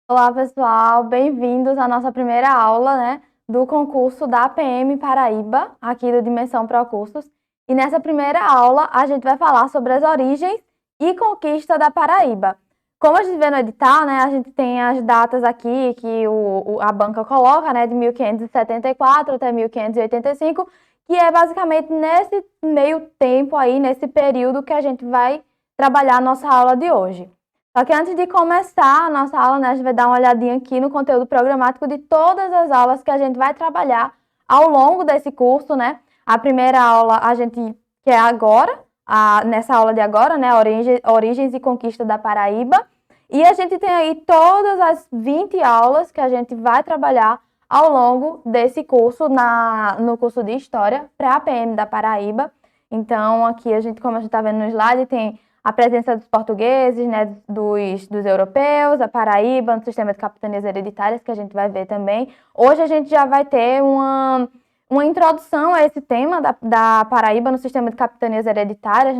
Olá, pessoal, bem-vindos à nossa primeira aula, do concurso da APM Paraíba, aqui do Dimensão Procursos. E nessa primeira aula, a gente vai falar sobre as origens e conquista da Paraíba. Como a gente vê no edital, a gente tem as datas aqui que a banca coloca, de 1574 até 1585, que é basicamente nesse meio tempo aí, nesse período que a gente vai trabalhar a nossa aula de hoje. Só que antes de começar a nossa aula, a gente vai dar uma olhadinha aqui no conteúdo programático de todas as aulas que a gente vai trabalhar ao longo desse curso, A primeira aula, que é agora, nessa aula de agora, Origens e Conquista da Paraíba. E a gente tem aí todas as 20 aulas que a gente vai trabalhar ao longo desse curso, no curso de História, para a PM da Paraíba. Então, aqui como a gente está vendo no slide, tem a presença dos portugueses, dos europeus, a Paraíba, no sistema de capitanias hereditárias, que a gente vai ver também. Hoje a gente já vai ter uma introdução a esse tema da Paraíba no sistema de capitanias hereditárias,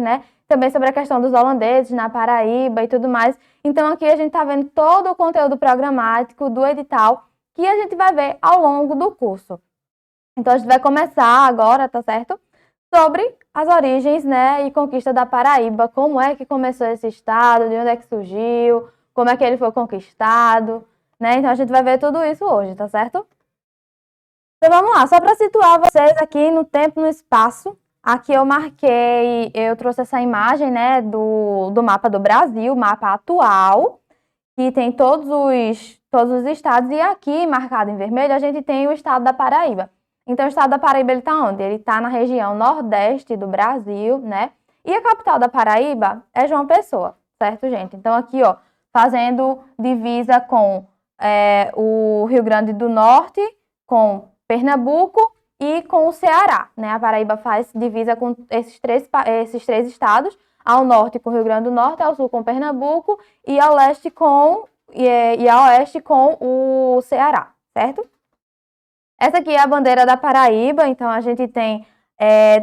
Também sobre a questão dos holandeses na Paraíba e tudo mais. Então aqui a gente está vendo todo o conteúdo programático do edital que a gente vai ver ao longo do curso. Então a gente vai começar agora, tá certo? Sobre as origens, e conquista da Paraíba, como é que começou esse estado, de onde é que surgiu, como é que ele foi conquistado, Então a gente vai ver tudo isso hoje, tá certo? Então vamos lá, só para situar vocês aqui no tempo e no espaço, aqui eu trouxe essa imagem, do mapa do Brasil, mapa atual, que tem todos os estados, e aqui, marcado em vermelho, a gente tem o estado da Paraíba. Então, o estado da Paraíba, ele está onde? Ele está na região nordeste do Brasil, E a capital da Paraíba é João Pessoa, certo, gente? Então, aqui, ó, fazendo divisa com o Rio Grande do Norte, com Pernambuco e com o Ceará, A Paraíba faz divisa com esses três estados, ao norte com o Rio Grande do Norte, ao sul com Pernambuco e ao leste e a oeste com o Ceará, certo? Essa aqui é a bandeira da Paraíba, então a gente tem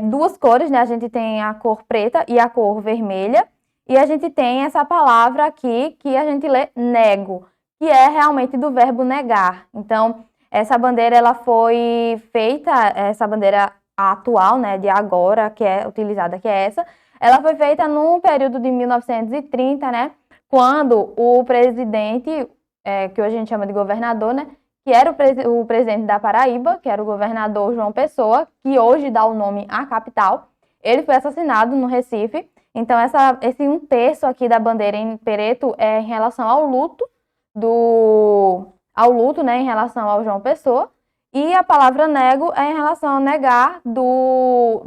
duas cores, A gente tem a cor preta e a cor vermelha, e a gente tem essa palavra aqui que a gente lê nego, que é realmente do verbo negar. Então, essa bandeira ela foi feita, essa bandeira atual, de agora, que é utilizada, que é essa, ela foi feita num período de 1930, quando o presidente, que hoje a gente chama de governador, que era o presidente da Paraíba, que era o governador João Pessoa, que hoje dá o nome à capital, ele foi assassinado no Recife. Então, esse 1/3 aqui da bandeira em preto é em relação ao luto, em relação ao João Pessoa, e a palavra nego é em relação ao negar do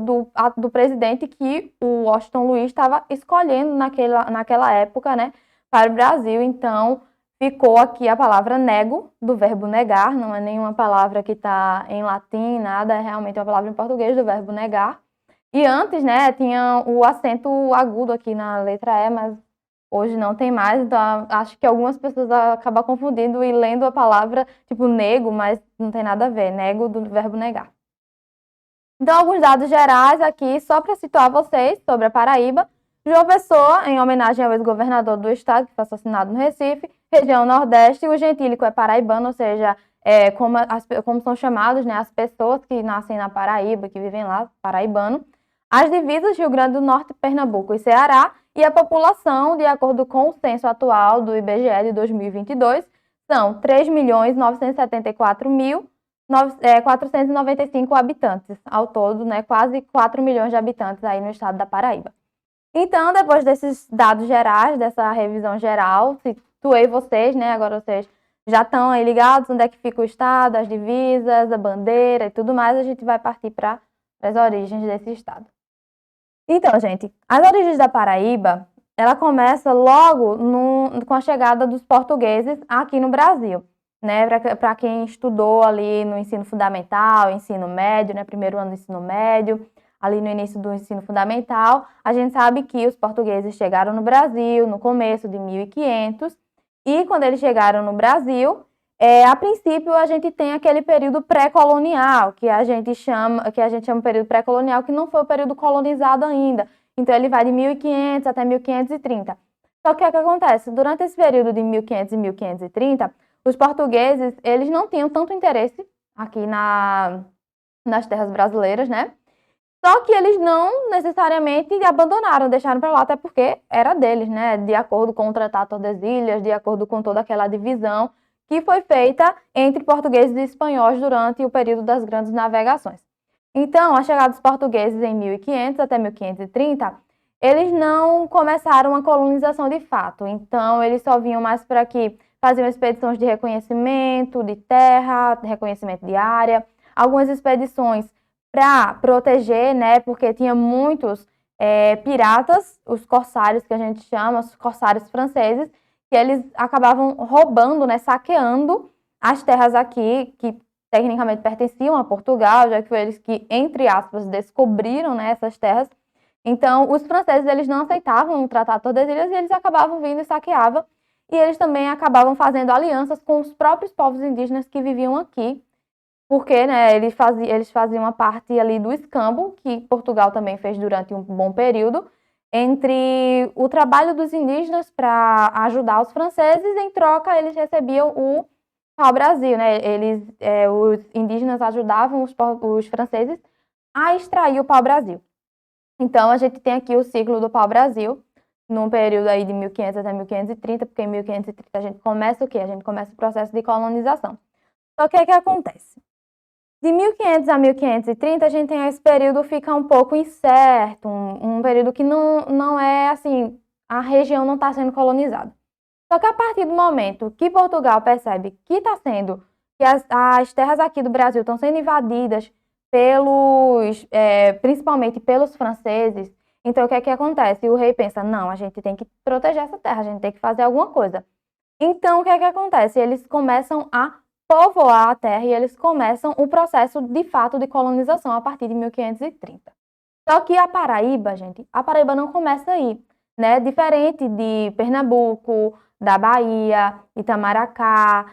presidente que o Washington Luiz estava escolhendo naquela época, para o Brasil. Então, ficou aqui a palavra nego, do verbo negar, não é nenhuma palavra que está em latim, nada, é realmente uma palavra em português do verbo negar. E antes, tinha o acento agudo aqui na letra E, mas hoje não tem mais, então acho que algumas pessoas acabam confundindo e lendo a palavra tipo nego, mas não tem nada a ver, nego do verbo negar. Então, alguns dados gerais aqui, só para situar vocês sobre a Paraíba. João Pessoa, em homenagem ao ex-governador do estado, que foi assassinado no Recife, região Nordeste, o gentílico é paraibano, ou seja, como são chamados, as pessoas que nascem na Paraíba, que vivem lá, paraibano. As divisas Rio Grande do Norte, Pernambuco e Ceará, e a população, de acordo com o censo atual do IBGE de 2022, são 3.974.495 habitantes ao todo, quase 4 milhões de habitantes aí no estado da Paraíba. Então, depois desses dados gerais, dessa revisão geral, situei vocês, agora vocês já estão aí ligados onde é que fica o estado, as divisas, a bandeira e tudo mais, a gente vai partir para as origens desse estado. Então, gente, as origens da Paraíba, ela começa logo com a chegada dos portugueses aqui no Brasil, Para quem estudou ali no ensino fundamental, ensino médio, primeiro ano do ensino médio, ali no início do ensino fundamental, a gente sabe que os portugueses chegaram no Brasil no começo de 1500, e quando eles chegaram no Brasil, a princípio a gente tem aquele período pré-colonial, que a gente chama período pré-colonial, que não foi o período colonizado ainda. Então ele vai de 1500 até 1530. Só que o que acontece? Durante esse período de 1500 e 1530, os portugueses, eles não tinham tanto interesse aqui nas terras brasileiras, né? Só que eles não necessariamente abandonaram, deixaram para lá, até porque era deles, né? De acordo com o Tratado de Tordesilhas, de acordo com toda aquela divisão que foi feita entre portugueses e espanhóis durante o período das grandes navegações. Então, a chegada dos portugueses em 1500 até 1530, eles não começaram a colonização de fato. Então, eles só vinham mais para aqui, faziam expedições de reconhecimento de terra, reconhecimento de área, algumas expedições para proteger, né, porque tinha muitos piratas, os corsários que a gente chama, os corsários franceses, que eles acabavam roubando, né, saqueando as terras aqui, que tecnicamente pertenciam a Portugal, já que foi eles que, entre aspas, descobriram, né, essas terras. Então, os franceses, eles não aceitavam o Tratado de Tordesilhas e eles acabavam vindo e saqueavam, e eles também acabavam fazendo alianças com os próprios povos indígenas que viviam aqui, porque, né, eles faziam uma parte ali do escambo, que Portugal também fez durante um bom período, entre o trabalho dos indígenas para ajudar os franceses, em troca eles recebiam o pau-brasil, né? Os indígenas ajudavam os franceses a extrair o pau-brasil. Então, a gente tem aqui o ciclo do pau-brasil, num período aí de 1500 até 1530, porque em 1530 a gente começa o quê? A gente começa o processo de colonização. Só que o que acontece? De 1500 a 1530, a gente tem esse período fica um pouco incerto, um período que não é assim, a região não está sendo colonizada. Só que a partir do momento que Portugal percebe que está sendo, que as terras aqui do Brasil estão sendo invadidas principalmente pelos franceses, então o que é que acontece? O rei pensa, não, a gente tem que proteger essa terra, a gente tem que fazer alguma coisa. Então o que é que acontece? Eles começam a povoar a terra e eles começam o processo de fato de colonização a partir de 1530. Só que a Paraíba, gente, a Paraíba não começa aí, né? Diferente de Pernambuco, da Bahia, Itamaracá,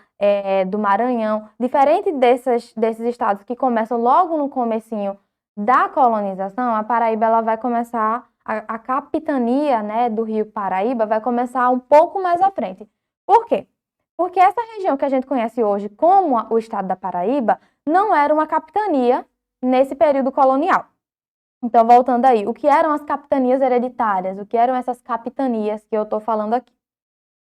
do Maranhão, diferente desses estados que começam logo no comecinho da colonização, a Paraíba ela vai começar, a capitania, né, do Rio Paraíba vai começar um pouco mais à frente. Por quê? Porque essa região que a gente conhece hoje como o estado da Paraíba não era uma capitania nesse período colonial. Então, voltando aí, o que eram as capitanias hereditárias? O que eram essas capitanias que eu estou falando aqui?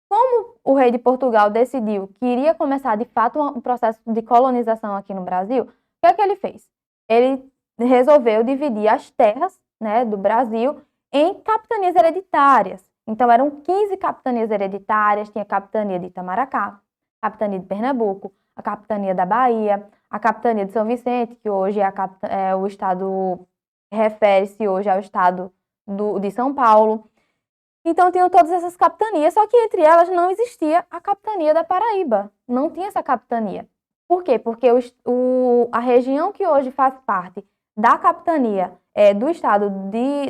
Como o rei de Portugal decidiu que iria começar, de fato, um processo de colonização aqui no Brasil, o que é que ele fez? Ele resolveu dividir as terras, né, do Brasil em capitanias hereditárias. Então, eram 15 capitanias hereditárias, tinha a capitania de Itamaracá, a capitania de Pernambuco, a capitania da Bahia, a capitania de São Vicente, que hoje é o estado, refere-se hoje ao estado de São Paulo. Então, tinham todas essas capitanias, só que entre elas não existia a capitania da Paraíba. Não tinha essa capitania. Por quê? Porque a região que hoje faz parte da capitania do estado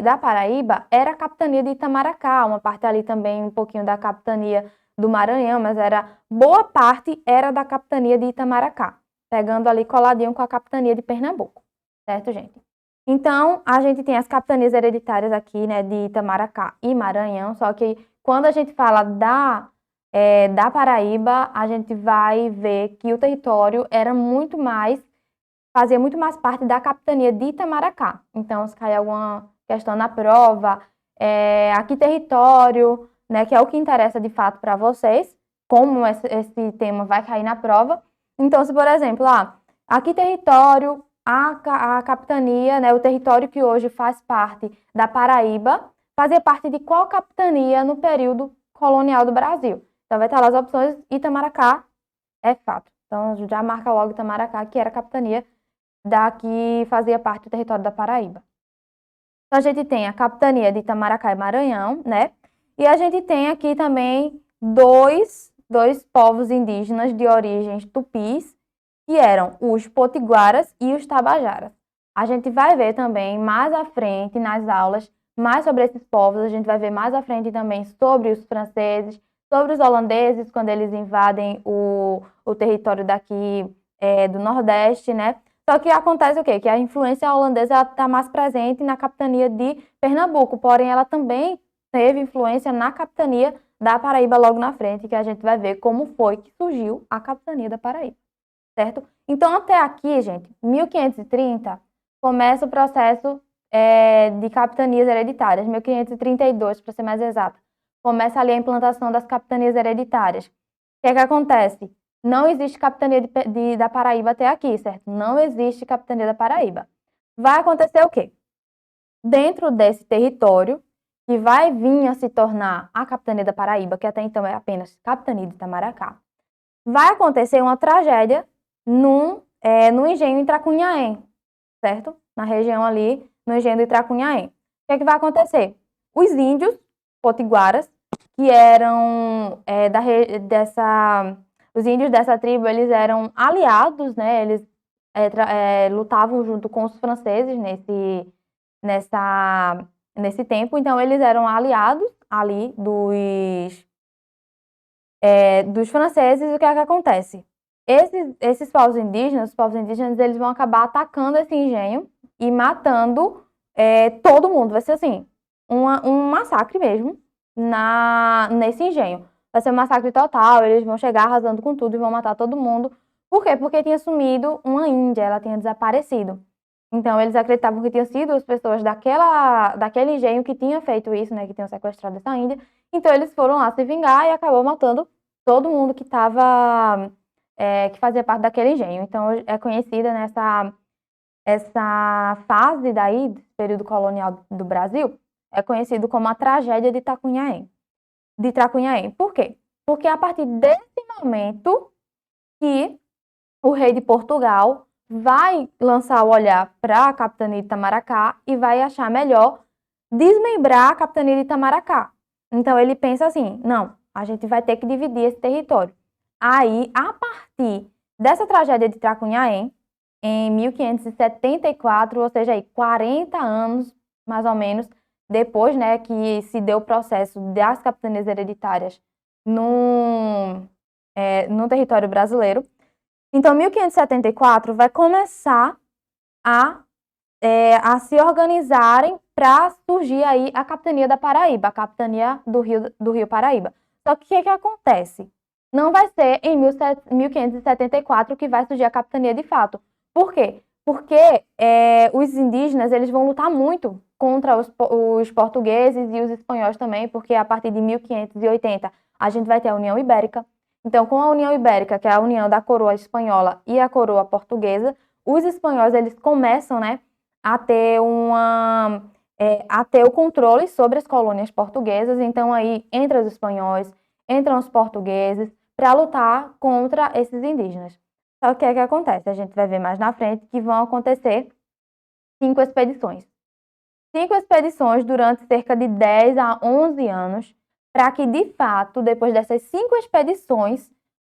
da Paraíba era a capitania de Itamaracá, uma parte ali também, um pouquinho da capitania do Maranhão, mas boa parte era da capitania de Itamaracá, pegando ali coladinho com a capitania de Pernambuco, certo, gente? Então, a gente tem as capitanias hereditárias aqui, né, de Itamaracá e Maranhão, só que quando a gente fala da Paraíba, a gente vai ver que o território fazia muito mais parte da capitania de Itamaracá. Então, se cair alguma questão na prova, aqui território, né, que é o que interessa de fato para vocês, como esse tema vai cair na prova. Então, se por exemplo, aqui território, a capitania, né, o território que hoje faz parte da Paraíba, fazia parte de qual capitania no período colonial do Brasil? Então, vai estar lá as opções, Itamaracá é fato. Então, já marca logo Itamaracá, que era a capitania que fazia parte do território da Paraíba. Então, a gente tem a capitania de Itamaracá e Maranhão, né? E a gente tem aqui também dois povos indígenas de origens tupis, que eram os potiguaras e os tabajaras. A gente vai ver também mais à frente nas aulas mais sobre esses povos, a gente vai ver mais à frente também sobre os franceses, sobre os holandeses, quando eles invadem o território daqui do Nordeste, né? Só que acontece o quê? Que a influência holandesa está mais presente na capitania de Pernambuco, porém ela também teve influência na capitania da Paraíba logo na frente, que a gente vai ver como foi que surgiu a capitania da Paraíba, certo? Então, até aqui, gente, 1530, começa o processo de capitanias hereditárias. 1532, para ser mais exato, começa ali a implantação das capitanias hereditárias. O que é que acontece? Não existe capitania da Paraíba até aqui, certo? Não existe capitania da Paraíba. Vai acontecer o quê? Dentro desse território, que vai vir a se tornar a capitania da Paraíba, que até então é apenas capitania de Itamaracá, vai acontecer uma tragédia no engenho Itracunhaém, certo? Na região ali, no engenho do Itracunhaém. O que é que vai acontecer? Os índios potiguaras, que eram os índios dessa tribo, eles eram aliados, né? Eles lutavam junto com os franceses nesse tempo, então eles eram aliados ali dos franceses. O que é que acontece? Esses povos indígenas, eles vão acabar atacando esse engenho e matando todo mundo. Vai ser assim, um massacre mesmo nesse engenho. Vai ser um massacre total, eles vão chegar arrasando com tudo e vão matar todo mundo. Por quê? Porque tinha sumido uma índia, ela tinha desaparecido. Então, eles acreditavam que tinham sido as pessoas daquele engenho que tinham feito isso, né, que tinham sequestrado essa índia. Então, eles foram lá se vingar e acabou matando todo mundo que fazia parte daquele engenho. Então, é conhecida essa fase daí, do período colonial do Brasil, é conhecido como a tragédia de Tracunhaém. Por quê? Porque a partir desse momento que o rei de Portugal vai lançar o olhar para a capitania de Itamaracá e vai achar melhor desmembrar a capitania de Itamaracá. Então ele pensa assim, não, a gente vai ter que dividir esse território. Aí, a partir dessa tragédia de Tracunhaém, em 1574, ou seja, aí 40 anos, mais ou menos, depois, né, que se deu o processo das capitanias hereditárias no território brasileiro. Então, 1574 vai começar a se organizarem para surgir aí a capitania da Paraíba, a capitania do Rio Paraíba. Só que o que acontece? Não vai ser em 1574 que vai surgir a capitania de fato. Por quê? Porque os indígenas eles vão lutar muito contra os portugueses e os espanhóis também, porque a partir de 1580 a gente vai ter a União Ibérica. Então, com a União Ibérica, que é a união da coroa espanhola e a coroa portuguesa, os espanhóis eles começam, né, a ter o controle sobre as colônias portuguesas. Então, aí entra os espanhóis, entram os portugueses para lutar contra esses indígenas. Só que o que acontece? A gente vai ver mais na frente que vão acontecer 5 expedições. 5 expedições durante cerca de 10 a 11 anos, para que, de fato, depois dessas 5 expedições,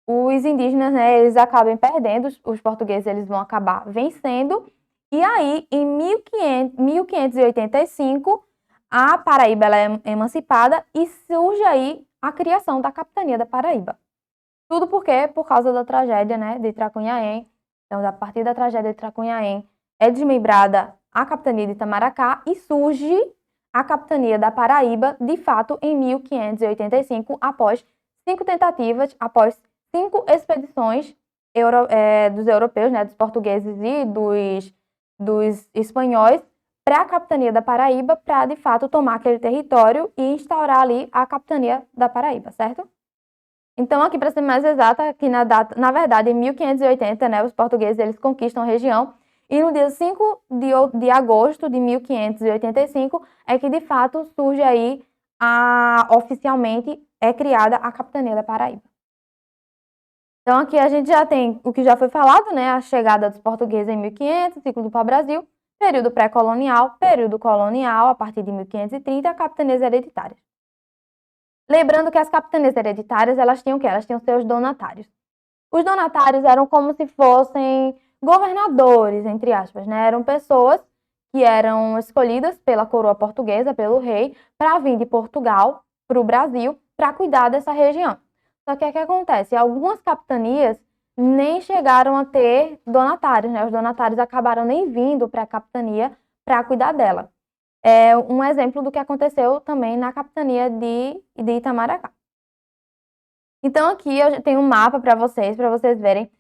os indígenas, né, eles acabem perdendo, os portugueses eles vão acabar vencendo, e aí, em 1585, a Paraíba ela é emancipada e surge aí a criação da capitania da Paraíba. Tudo por causa da tragédia, né, de Tracunhaém. Então, a partir da tragédia de Tracunhaém, é desmembrada a capitania de Itamaracá e surge a capitania da Paraíba, de fato, em 1585, após 5 tentativas, após 5 expedições dos europeus, né, dos portugueses e dos espanhóis, para a capitania da Paraíba, para, de fato, tomar aquele território e instaurar ali a capitania da Paraíba, certo? Então, aqui, para ser mais exata, aqui na verdade, em 1580, né, os portugueses eles conquistam a região, e no dia 5 de agosto de 1585 é que, de fato, surge aí, oficialmente, é criada a capitania da Paraíba. Então, aqui a gente já tem o que já foi falado, né, a chegada dos portugueses em 1500, ciclo do pau-brasil, período pré-colonial, período colonial, a partir de 1530, capitanias hereditárias. Lembrando que as capitanias hereditárias, elas tinham o quê? Elas tinham seus donatários. Os donatários eram como se fossem governadores, entre aspas, né? Eram pessoas que eram escolhidas pela coroa portuguesa, pelo rei, para vir de Portugal para o Brasil, para cuidar dessa região. Só que o que acontece? Algumas capitanias nem chegaram a ter donatários, né? Os donatários acabaram nem vindo para a capitania para cuidar dela. É um exemplo do que aconteceu também na capitania de Itamaracá. Então aqui eu tenho um mapa para vocês verem.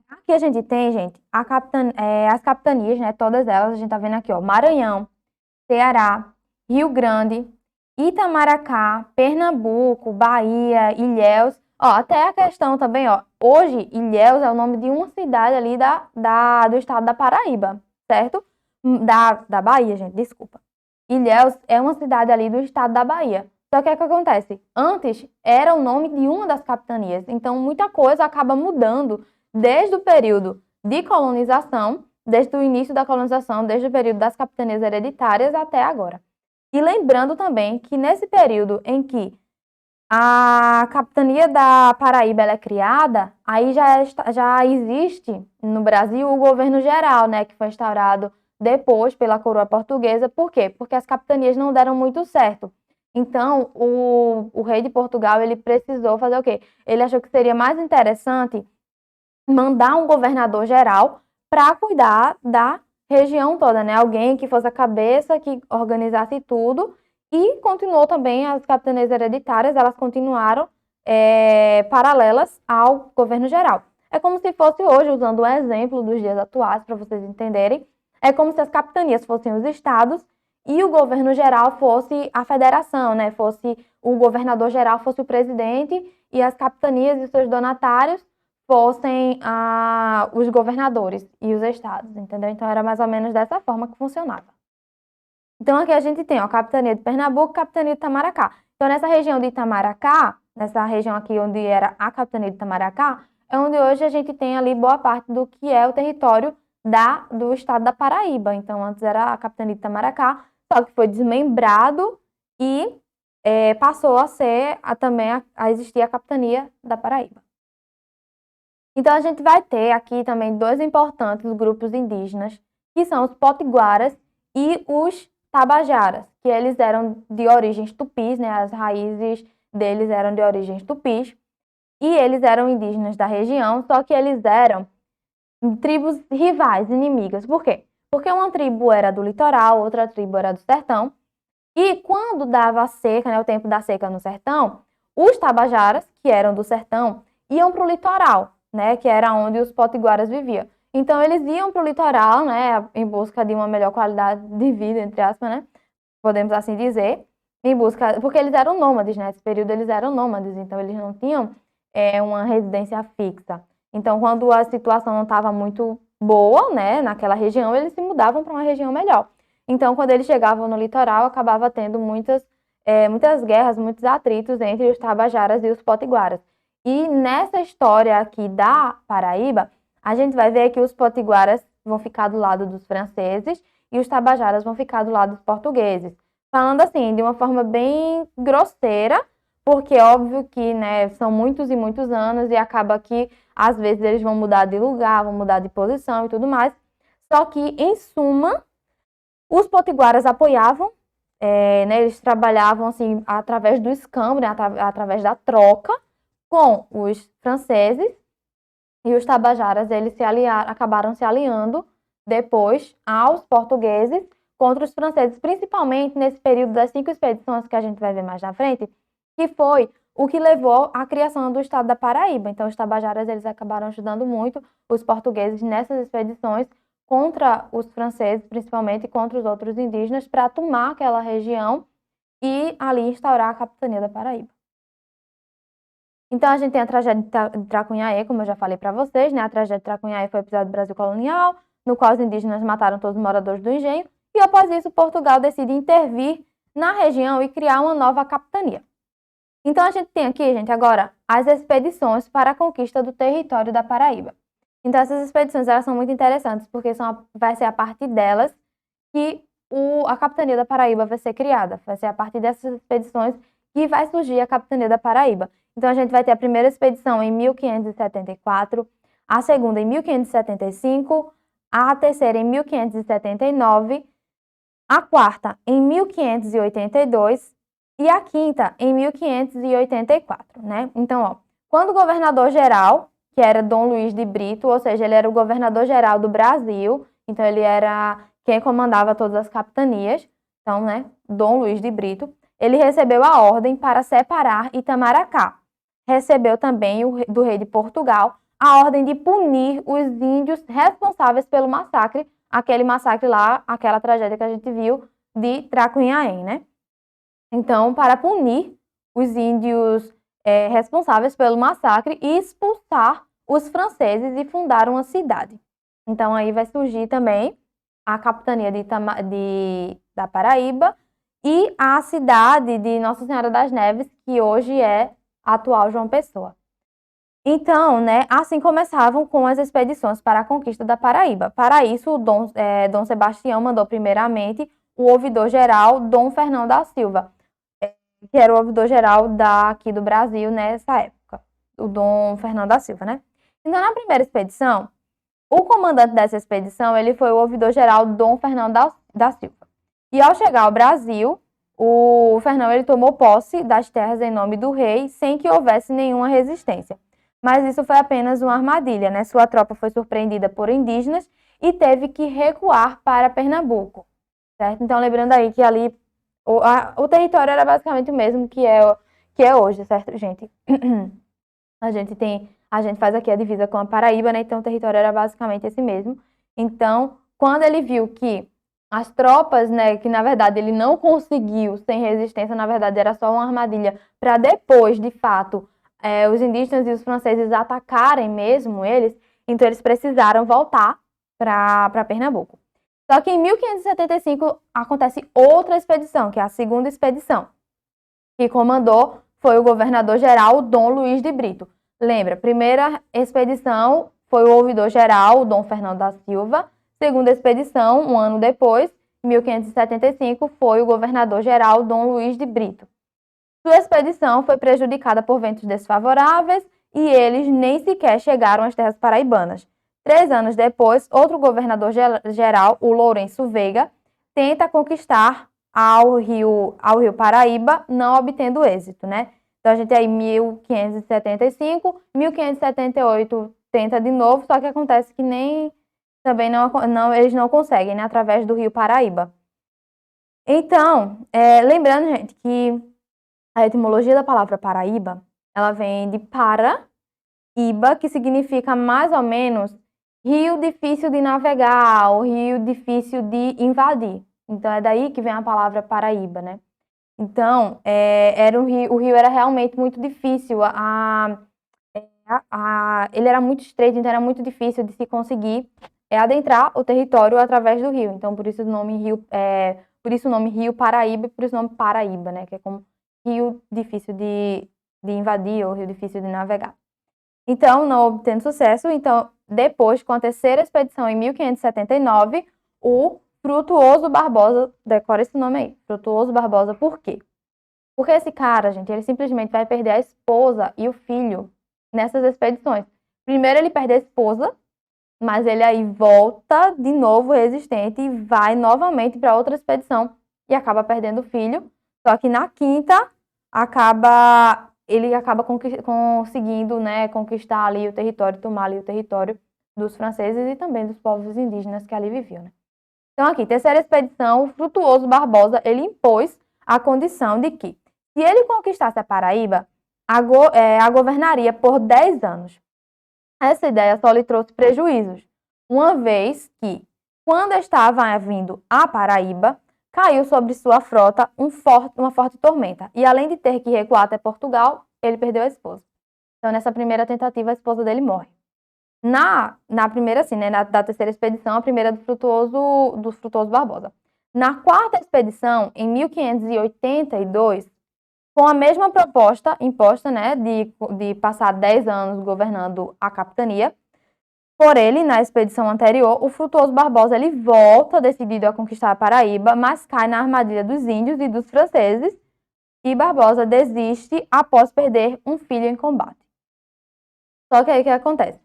Aqui a gente tem, gente, as capitanias, né? Todas elas, a gente tá vendo aqui, ó, Maranhão, Ceará, Rio Grande, Itamaracá, Pernambuco, Bahia, Ilhéus. Ó, até a questão também, ó. Hoje, Ilhéus é o nome de uma cidade ali do estado da Paraíba, certo? Da Bahia, gente, desculpa. Ilhéus é uma cidade ali do estado da Bahia. Só que o que acontece? Antes era o nome de uma das capitanias. Então, muita coisa acaba mudando desde o período de colonização, desde o início da colonização, desde o período das capitanias hereditárias até agora. E lembrando também que nesse período em que a capitania da Paraíba ela é criada, aí já existe no Brasil o governo geral, né, que foi instaurado depois pela coroa portuguesa. Por quê? Porque as capitanias não deram muito certo. Então, o rei de Portugal, ele precisou fazer o quê? Ele achou que seria mais interessante mandar um governador geral para cuidar da região toda, né? Alguém que fosse a cabeça, que organizasse tudo. E continuou também as capitanias hereditárias, elas continuaram paralelas ao governo geral. É como se fosse hoje, usando o exemplo dos dias atuais, para vocês entenderem, é como se as capitanias fossem os estados e o governo geral fosse a federação, né? Fosse o governador geral fosse o presidente e as capitanias e seus donatários fossem os governadores e os estados, entendeu? Então era mais ou menos dessa forma que funcionava. Então aqui a gente tem a capitania de Pernambuco, capitania de Itamaracá. Então nessa região de Itamaracá, nessa região aqui onde era a capitania de Itamaracá, é onde hoje a gente tem ali boa parte do que é o território do estado da Paraíba. Então antes era a capitania de Itamaracá, só que foi desmembrado e passou a ser também a existir a capitania da Paraíba. Então, a gente vai ter aqui também dois importantes grupos indígenas, que são os potiguaras e os tabajaras, que eles eram de origens tupis, né? As raízes deles eram de origens tupis, e eles eram indígenas da região, só que eles eram tribos rivais, inimigas. Por quê? Porque uma tribo era do litoral, outra tribo era do sertão, e quando dava a seca, né, o tempo da seca no sertão, os tabajaras, que eram do sertão, iam para o litoral, né, que era onde os potiguaras viviam. Então eles iam para o litoral, né, em busca de uma melhor qualidade de vida, entre aspas, né, podemos assim dizer, em busca, porque eles eram nômades, né, nesse período eles eram nômades, então eles não tinham uma residência fixa. Então quando a situação não estava muito boa, né, naquela região, eles se mudavam para uma região melhor. Então, quando eles chegavam no litoral, acabava tendo muitas guerras, muitos atritos entre os tabajaras e os potiguaras. E nessa história aqui da Paraíba, a gente vai ver que os potiguaras vão ficar do lado dos franceses e os tabajaras vão ficar do lado dos portugueses. Falando assim, de uma forma bem grosseira, porque é óbvio que, né, são muitos e muitos anos e acaba que às vezes eles vão mudar de lugar, vão mudar de posição e tudo mais. Só que, em suma, os potiguaras apoiavam, né, eles trabalhavam assim através do escambo, né, através da troca com os franceses, e os tabajaras eles acabaram se aliando depois aos portugueses contra os franceses, principalmente nesse período das 5 expedições que a gente vai ver mais na frente, que foi o que levou à criação do estado da Paraíba. Então os tabajaras eles acabaram ajudando muito os portugueses nessas expedições contra os franceses, principalmente contra os outros indígenas, para tomar aquela região e ali instaurar a capitania da Paraíba. Então, a gente tem a tragédia de Tracunhaé, como eu já falei para vocês, né? A tragédia de Tracunhaé foi o episódio do Brasil colonial, no qual os indígenas mataram todos os moradores do engenho, e após isso, Portugal decide intervir na região e criar uma nova capitania. Então, a gente tem aqui, gente, agora, as expedições para a conquista do território da Paraíba. Então, essas expedições elas são muito interessantes, porque vai ser a partir delas que a capitania da Paraíba vai ser criada. Vai ser a partir dessas expedições que vai surgir a capitania da Paraíba. Então, a gente vai ter a primeira expedição em 1574, a segunda em 1575, a terceira em 1579, a quarta em 1582 e a quinta em 1584, né? Então, ó, quando o governador geral, que era Dom Luiz de Brito, ou seja, ele era o governador geral do Brasil, então ele era quem comandava todas as capitanias, então, né, Dom Luiz de Brito, ele recebeu a ordem para separar Itamaracá. recebeu também do rei de Portugal a ordem de punir os índios responsáveis pelo massacre, aquele massacre lá, aquela tragédia que a gente viu de Tracunhaém, né? Então, para punir os índios responsáveis pelo massacre e expulsar os franceses e fundar uma cidade. Então, aí vai surgir também a capitania da Paraíba e a cidade de Nossa Senhora das Neves, que hoje é a atual João Pessoa. Então, né, assim começavam com as expedições para a conquista da Paraíba. Para isso, Dom Sebastião mandou primeiramente o ouvidor-geral Dom Fernão da Silva, que era o ouvidor-geral aqui do Brasil nessa época, o Dom Fernão da Silva, né? Então, na primeira expedição, o comandante dessa expedição, ele foi o ouvidor-geral Dom Fernão da Silva. E ao chegar ao Brasil, o Fernão ele tomou posse das terras em nome do rei, sem que houvesse nenhuma resistência. Mas isso foi apenas uma armadilha, né? Sua tropa foi surpreendida por indígenas e teve que recuar para Pernambuco, certo? Então, lembrando aí que ali o território era basicamente o mesmo que é hoje, certo, gente? A gente faz aqui a divisa com a Paraíba, né? Então, o território era basicamente esse mesmo. Então, quando ele viu que as tropas, né, que na verdade ele não conseguiu sem resistência, na verdade era só uma armadilha para depois, de fato, os indígenas e os franceses atacarem mesmo eles, então eles precisaram voltar para Pernambuco. Só que em 1575 acontece outra expedição, que é a segunda expedição, que comandou foi o governador-geral Dom Luiz de Brito. Lembra, primeira expedição foi o ouvidor-geral Dom Fernão da Silva, segunda expedição, um ano depois, em 1575, foi o governador-geral Dom Luiz de Brito. Sua expedição foi prejudicada por ventos desfavoráveis e eles nem sequer chegaram às terras paraibanas. 3 anos depois, outro governador-geral, o Lourenço Veiga, tenta conquistar ao rio Paraíba, não obtendo êxito, né? Então, a gente aí, 1575, 1578 tenta de novo, só que acontece que também eles não conseguem, né? Através do rio Paraíba. Então, lembrando, gente, que a etimologia da palavra Paraíba, ela vem de Paraíba, que significa mais ou menos rio difícil de navegar, ou rio difícil de invadir. Então, é daí que vem a palavra Paraíba, né? Então, o rio era realmente muito difícil, ele era muito estreito, então era muito difícil de se conseguir adentrar o território através do rio. Então, por isso o nome Rio Paraíba e por isso o nome Paraíba, né? Que é como rio difícil de invadir ou rio difícil de navegar. Então, não obtendo sucesso, então, depois, com a terceira expedição em 1579, o Frutuoso Barbosa, decora esse nome aí, Frutuoso Barbosa, por quê? Porque esse cara, gente, ele simplesmente vai perder a esposa e o filho nessas expedições. Primeiro ele perde a esposa, mas ele aí volta de novo resistente e vai novamente para outra expedição e acaba perdendo o filho. Só que na quinta, ele acaba conseguindo, né, conquistar ali o território, tomar ali o território dos franceses e também dos povos indígenas que ali viviam, né? Então aqui, terceira expedição, o Frutuoso Barbosa, ele impôs a condição de que, se ele conquistasse a Paraíba, a governaria por 10 anos. Essa ideia só lhe trouxe prejuízos, uma vez que, quando estava vindo a Paraíba, caiu sobre sua frota uma forte tormenta. E além de ter que recuar até Portugal, ele perdeu a esposa. Então, nessa primeira tentativa, a esposa dele morre. Na primeira, assim, né, da terceira expedição, a primeira do Frutuoso Barbosa. Na quarta expedição, em 1582, com a mesma proposta imposta, né, de passar 10 anos governando a capitania, por ele, na expedição anterior, o Frutuoso Barbosa ele volta decidido a conquistar a Paraíba, mas cai na armadilha dos índios e dos franceses, e Barbosa desiste após perder um filho em combate. Só que aí o que acontece?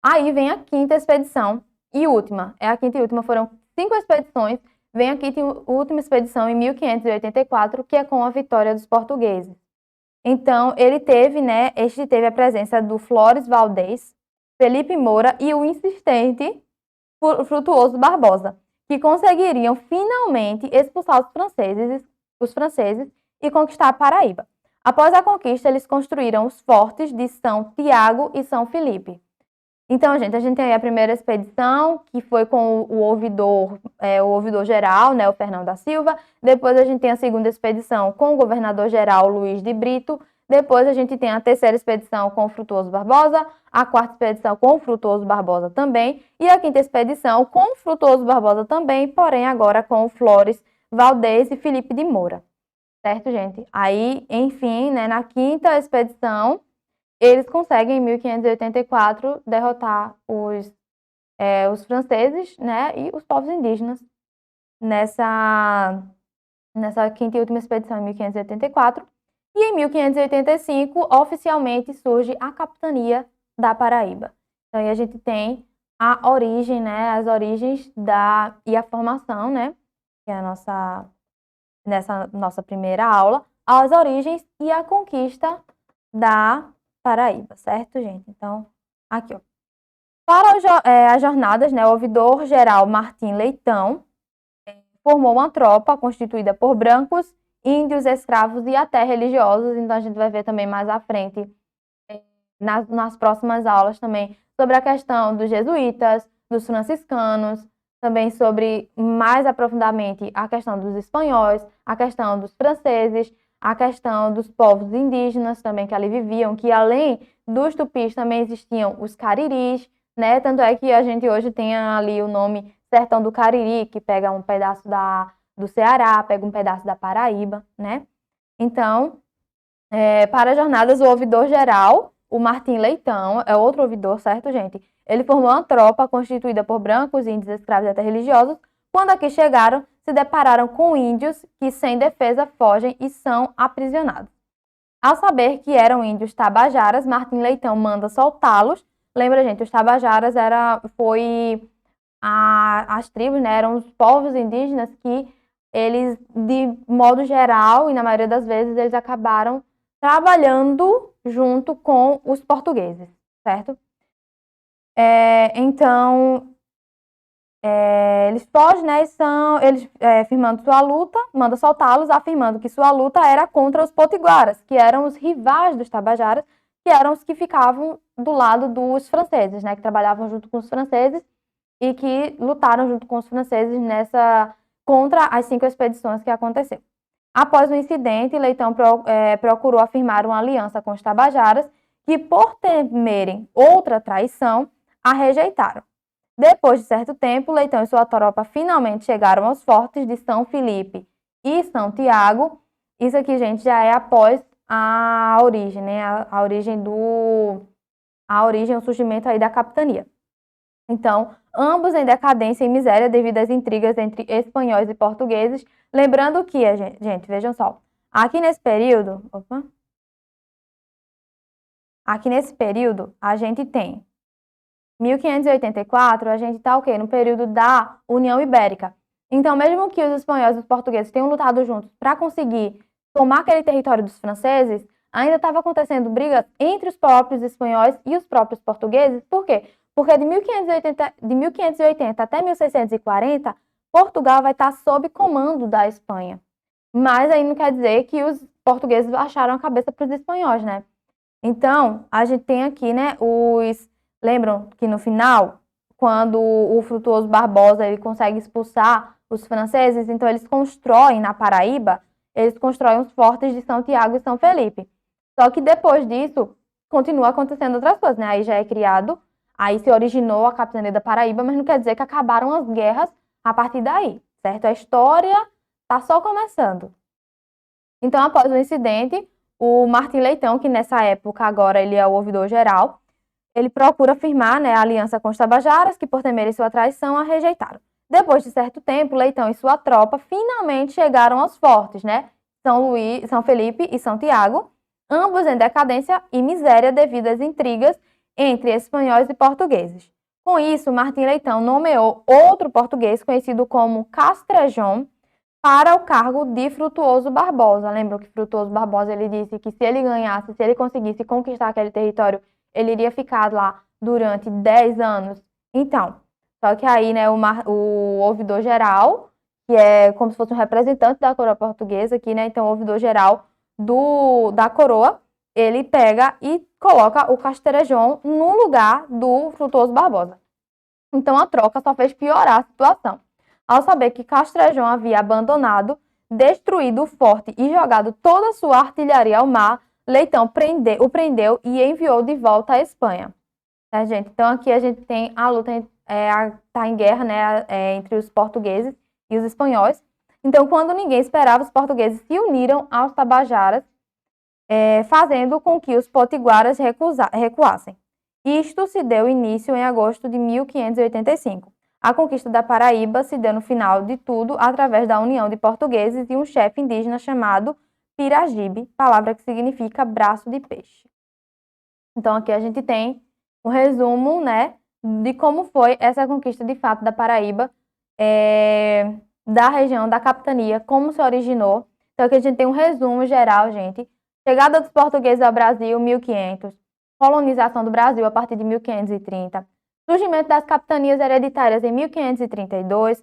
Aí vem a quinta expedição e última. A quinta e última, foram 5 expedições. Vem a quinta e última expedição em 1584, que é com a vitória dos portugueses. Então, este teve a presença do Flores Valdez, Felipe Moura e o insistente Frutuoso Barbosa, que conseguiriam finalmente expulsar os franceses e conquistar a Paraíba. Após a conquista, eles construíram os fortes de São Tiago e São Felipe. Então, gente, a gente tem aí a primeira expedição, que foi com o ouvidor geral, né, o Fernão da Silva. Depois a gente tem a segunda expedição com o governador geral, Luiz de Brito. Depois a gente tem a terceira expedição com o Frutuoso Barbosa, a quarta expedição com o Frutuoso Barbosa também, e a quinta expedição com o Frutuoso Barbosa também, porém agora com o Flores Valdez e Felipe de Moura. Certo, gente? Aí, enfim, né, na quinta expedição, eles conseguem, em 1584, derrotar os franceses, né, e os povos indígenas nessa quinta e última expedição, em 1584. E em 1585, oficialmente, surge a capitania da Paraíba. Então, aí a gente tem a origem, né, as origens e a formação, né, que é nessa nossa primeira aula, as origens e a conquista da Paraíba, certo, gente? Então, aqui, ó. Para as jornadas, né, o ouvidor-geral Martim Leitão formou uma tropa constituída por brancos, índios, escravos e até religiosos. Então, a gente vai ver também mais à frente, nas próximas aulas também, sobre a questão dos jesuítas, dos franciscanos, também sobre, mais aprofundadamente, a questão dos espanhóis, a questão dos franceses, a questão dos povos indígenas também que ali viviam, que além dos tupis também existiam os cariris, né? Tanto é que a gente hoje tem ali o nome Sertão do Cariri, que pega um pedaço do Ceará, pega um pedaço da Paraíba, né? Então, para as jornadas, o ouvidor geral, o Martim Leitão, é outro ouvidor, certo, gente? Ele formou uma tropa constituída por brancos, índios, escravos e até religiosos. Quando aqui chegaram, se depararam com índios que, sem defesa, fogem e são aprisionados. Ao saber que eram índios tabajaras, Martim Leitão manda soltá-los. Lembra, gente, os tabajaras as tribos, né, eram os povos indígenas que eles, de modo geral, e na maioria das vezes, eles acabaram trabalhando junto com os portugueses, certo? Então, eles fogem, né, eles firmando sua luta, manda soltá-los, afirmando que sua luta era contra os potiguaras, que eram os rivais dos tabajaras, que eram os que ficavam do lado dos franceses, né, que trabalhavam junto com os franceses e que lutaram junto com os franceses contra as 5 expedições que aconteceram. Após o incidente, Leitão procurou afirmar uma aliança com os tabajaras, que, por temerem outra traição, a rejeitaram. Depois de certo tempo, Leitão e sua tropa finalmente chegaram aos fortes de São Felipe e São Tiago. Isso aqui, gente, já é após a origem, né? A origem, o surgimento aí da capitania. Então, ambos em decadência e miséria devido às intrigas entre espanhóis e portugueses. Lembrando que, gente, vejam só, aqui nesse período, a gente tem 1584, a gente está o quê? No período da União Ibérica. Então, mesmo que os espanhóis e os portugueses tenham lutado juntos para conseguir tomar aquele território dos franceses, ainda estava acontecendo briga entre os próprios espanhóis e os próprios portugueses. Por quê? Porque de 1580 até 1640, Portugal vai estar sob comando da Espanha. Mas aí não quer dizer que os portugueses baixaram a cabeça para os espanhóis, né? Então, a gente tem aqui, né, lembram que no final, quando o Frutuoso Barbosa ele consegue expulsar os franceses, então eles constroem na Paraíba, eles constroem os fortes de São Tiago e São Felipe. Só que depois disso, continua acontecendo outras coisas, né? Aí já é criado, aí se originou a capitania da Paraíba, mas não quer dizer que acabaram as guerras a partir daí, certo? A história está só começando. Então, após o incidente, o Martim Leitão, que nessa época agora ele é o ouvidor geral, ele procura firmar, né, a aliança com os tabajaras, que por temerem sua traição a rejeitaram. Depois de certo tempo, Leitão e sua tropa finalmente chegaram aos fortes, né, São Felipe e São Tiago, ambos em decadência e miséria devido às intrigas entre espanhóis e portugueses. Com isso, Martim Leitão nomeou outro português conhecido como Castrejón para o cargo de Frutuoso Barbosa. Lembram que Frutuoso Barbosa ele disse que se ele ganhasse, se ele conseguisse conquistar aquele território, ele iria ficar lá durante 10 anos. Então, só que aí, né, o ouvidor geral, que é como se fosse um representante da coroa portuguesa aqui, né, então o ouvidor geral da coroa, ele pega e coloca o Castrejón no lugar do Frutuoso Barbosa. Então, a troca só fez piorar a situação. Ao saber que Castrejón havia abandonado, destruído o forte e jogado toda a sua artilharia ao mar, Leitão o prendeu e enviou de volta à Espanha. Tá, gente? Então, aqui a gente tem a luta, tá em guerra, né, entre os portugueses e os espanhóis. Então, quando ninguém esperava, os portugueses se uniram aos tabajaras, fazendo com que os potiguaras recuassem. Isto se deu início em agosto de 1585. A conquista da Paraíba se deu no final de tudo através da união de portugueses e um chefe indígena chamado Piragibe, palavra que significa braço de peixe. Então, aqui a gente tem um resumo, né, de como foi essa conquista de fato da Paraíba, da região da capitania, como se originou. Então, aqui a gente tem um resumo geral, gente. Chegada dos portugueses ao Brasil, 1500. Colonização do Brasil a partir de 1530. Surgimento das capitanias hereditárias em 1532.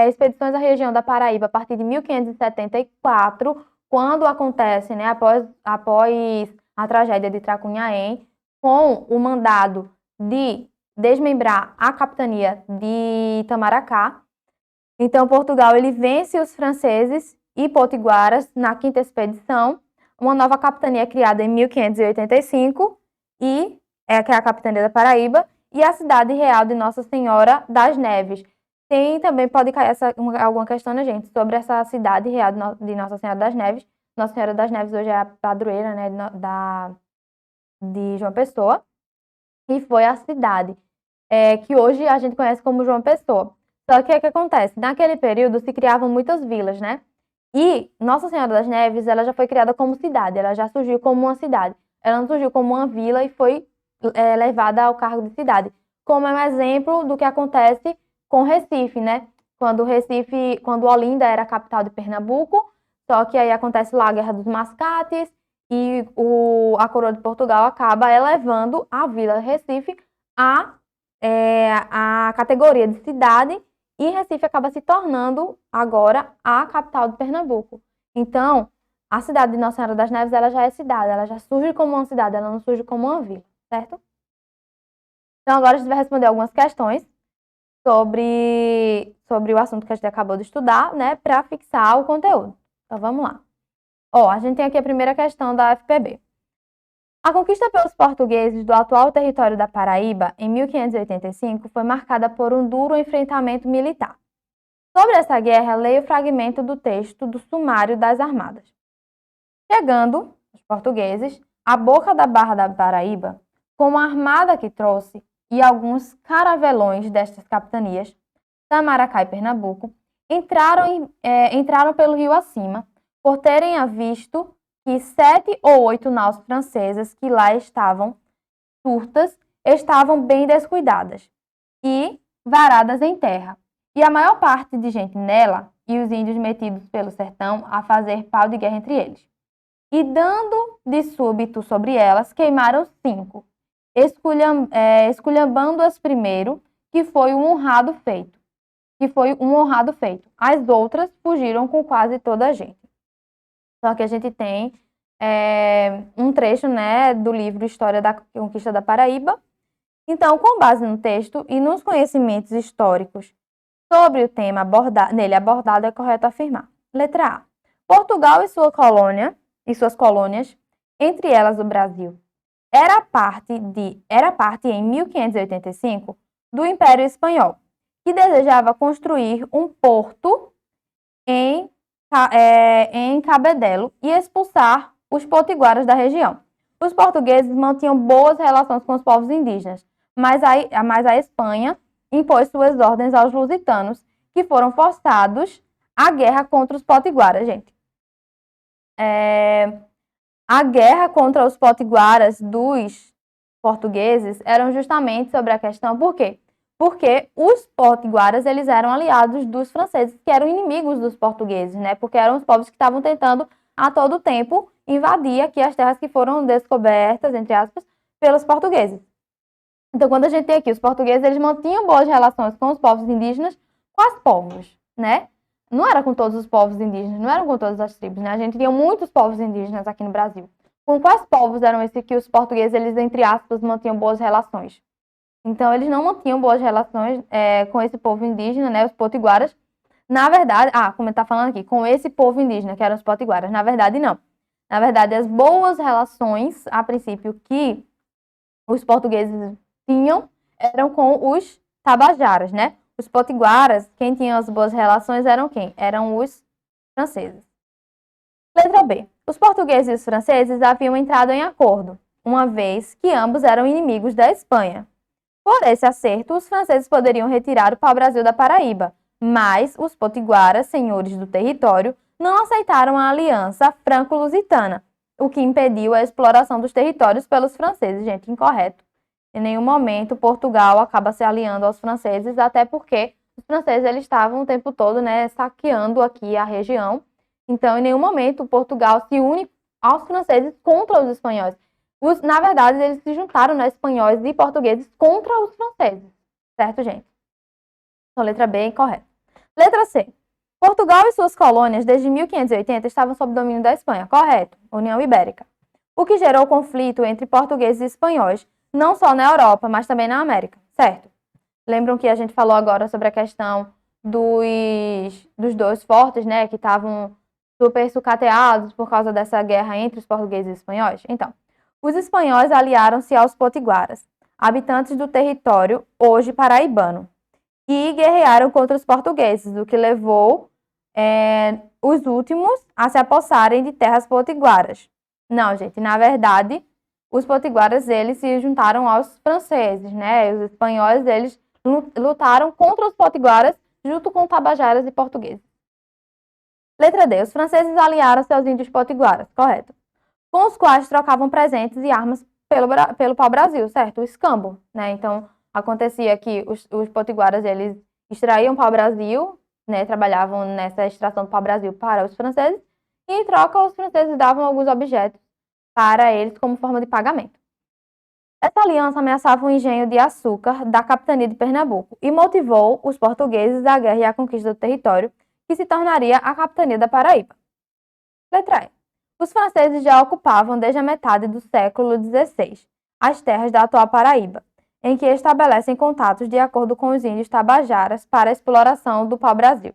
Expedições à região da Paraíba a partir de 1574, quando acontece, né, após a tragédia de Tracunhaém, com o mandado de desmembrar a capitania de Itamaracá. Então, Portugal ele vence os franceses e potiguaras na quinta expedição. Uma nova capitania é criada em 1585, que é a capitania da Paraíba, e a cidade real de Nossa Senhora das Neves. Também pode cair alguma questão, né, gente, sobre essa cidade real de Nossa Senhora das Neves. Nossa Senhora das Neves hoje é a padroeira, né, de João Pessoa, e foi a cidade que hoje a gente conhece como João Pessoa. Só que o que acontece? Naquele período se criavam muitas vilas, né? E Nossa Senhora das Neves, ela já foi criada como cidade, ela já surgiu como uma cidade. Ela não surgiu como uma vila e foi levada ao cargo de cidade. Como é um exemplo do que acontece com Recife, né? Quando Olinda era a capital de Pernambuco, só que aí acontece lá a Guerra dos Mascates e a coroa de Portugal acaba elevando a Vila Recife a categoria de cidade, e Recife acaba se tornando agora a capital de Pernambuco. Então, a cidade de Nossa Senhora das Neves, ela já é cidade, ela já surge como uma cidade, ela não surge como uma vila, certo? Então, agora a gente vai responder algumas questões sobre o assunto que a gente acabou de estudar, né, para fixar o conteúdo. Então, vamos lá. A gente tem aqui a primeira questão da FPB. A conquista pelos portugueses do atual território da Paraíba, em 1585, foi marcada por um duro enfrentamento militar. Sobre essa guerra, leia o fragmento do texto do Sumário das Armadas. Chegando, os portugueses, à boca da Barra da Paraíba, com a armada que trouxe e alguns caravelões destas capitanias, Tamaracá e Pernambuco, entraram pelo rio acima, por terem visto que 7 ou 8 naus francesas que lá estavam turtas estavam bem descuidadas e varadas em terra, e a maior parte de gente nela, e os índios metidos pelo sertão a fazer pau de guerra entre eles. E dando de súbito sobre elas, queimaram 5, esculhambando-as primeiro, que foi um honrado feito. As outras fugiram com quase toda a gente. Só que a gente tem um trecho, né, do livro História da Conquista da Paraíba. Então, com base no texto e nos conhecimentos históricos sobre o tema nele abordado, é correto afirmar. Letra A. Portugal e suas colônias, entre elas o Brasil, era parte em 1585 do Império Espanhol, que desejava construir um porto em Cabedelo e expulsar os potiguaras da região. Os portugueses mantinham boas relações com os povos indígenas, mas a Espanha impôs suas ordens aos lusitanos, que foram forçados à guerra contra os potiguaras, gente. A guerra contra os potiguaras dos portugueses eram justamente sobre a questão, por quê? Porque os potiguaras, eles eram aliados dos franceses, que eram inimigos dos portugueses, né? Porque eram os povos que estavam tentando a todo tempo invadir aqui as terras que foram descobertas, entre aspas, pelos portugueses. Então, quando a gente tem aqui os portugueses, eles mantinham boas relações com os povos indígenas, com os povos, né? não era com todos os povos indígenas, não eram com todas as tribos, né? A gente tinha muitos povos indígenas aqui no Brasil. Com quais povos eram esses que os portugueses, eles, entre aspas, mantinham boas relações? Então, eles não mantinham boas relações com esse povo indígena, né? Os potiguaras. Na verdade, como está falando aqui, com esse povo indígena, que eram os potiguaras. Na verdade, não. Na verdade, as boas relações, a princípio, que os portugueses tinham, eram com os tabajaras, né? Os potiguaras, quem tinha as boas relações eram quem? Eram os franceses. Letra B. Os portugueses e os franceses haviam entrado em acordo, uma vez que ambos eram inimigos da Espanha. Por esse acerto, os franceses poderiam retirar o pau-brasil da Paraíba, mas os potiguaras, senhores do território, não aceitaram a aliança franco-lusitana, o que impediu a exploração dos territórios pelos franceses. Gente, incorreto. Em nenhum momento Portugal acaba se aliando aos franceses, até porque os franceses eles estavam o tempo todo, né, saqueando aqui a região. Então, em nenhum momento Portugal se une aos franceses contra os espanhóis. Na verdade, eles se juntaram, né, espanhóis e portugueses contra os franceses. Certo, gente? Então, letra B é incorreta. Letra C. Portugal e suas colônias, desde 1580, estavam sob domínio da Espanha. Correto. União Ibérica. O que gerou conflito entre portugueses e espanhóis, não só na Europa, mas também na América. Certo. Lembram que a gente falou agora sobre a questão dos dois fortes, né, que estavam super sucateados por causa dessa guerra entre os portugueses e espanhóis? Então, os espanhóis aliaram-se aos potiguaras, habitantes do território hoje paraibano, e guerrearam contra os portugueses, o que levou os últimos a se apossarem de terras potiguaras. Não, gente, na verdade, os potiguaras, eles se juntaram aos franceses, né? Os espanhóis, eles lutaram contra os potiguaras junto com tabajaras e portugueses. Letra D. Os franceses aliaram-se aos índios potiguaras, correto, com os quais trocavam presentes e armas pelo pau-brasil, certo? O escambo, né? Então, acontecia que os potiguaras, eles extraíam pau-brasil, né? Trabalhavam nessa extração do pau-brasil para os franceses, e em troca os franceses davam alguns objetos para eles como forma de pagamento. Essa aliança ameaçava o engenho de açúcar da capitania de Pernambuco e motivou os portugueses à guerra e à conquista do território, que se tornaria a capitania da Paraíba. Letra E. Os franceses já ocupavam desde a metade do século XVI as terras da atual Paraíba, em que estabelecem contatos de acordo com os índios tabajaras para a exploração do pau-brasil.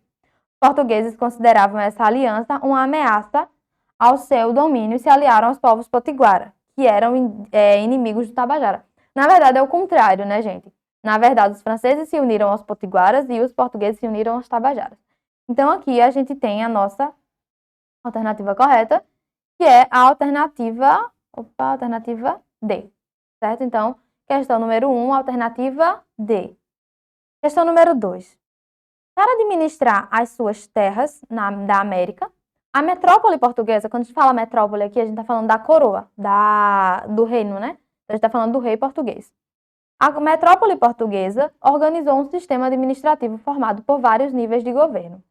Os portugueses consideravam essa aliança uma ameaça ao seu domínio e se aliaram aos povos potiguara, que eram inimigos do tabajara. Na verdade, é o contrário, né, gente? Na verdade, os franceses se uniram aos potiguaras e os portugueses se uniram aos tabajaras. Então, aqui a gente tem a nossa alternativa correta, que é a alternativa D, certo? Então, questão número 1, alternativa D. Questão número 2. Para administrar as suas terras da América, a metrópole portuguesa, quando a gente fala metrópole aqui, a gente está falando da coroa, do reino, né? A gente está falando do rei português. A metrópole portuguesa organizou um sistema administrativo formado por vários níveis de governo.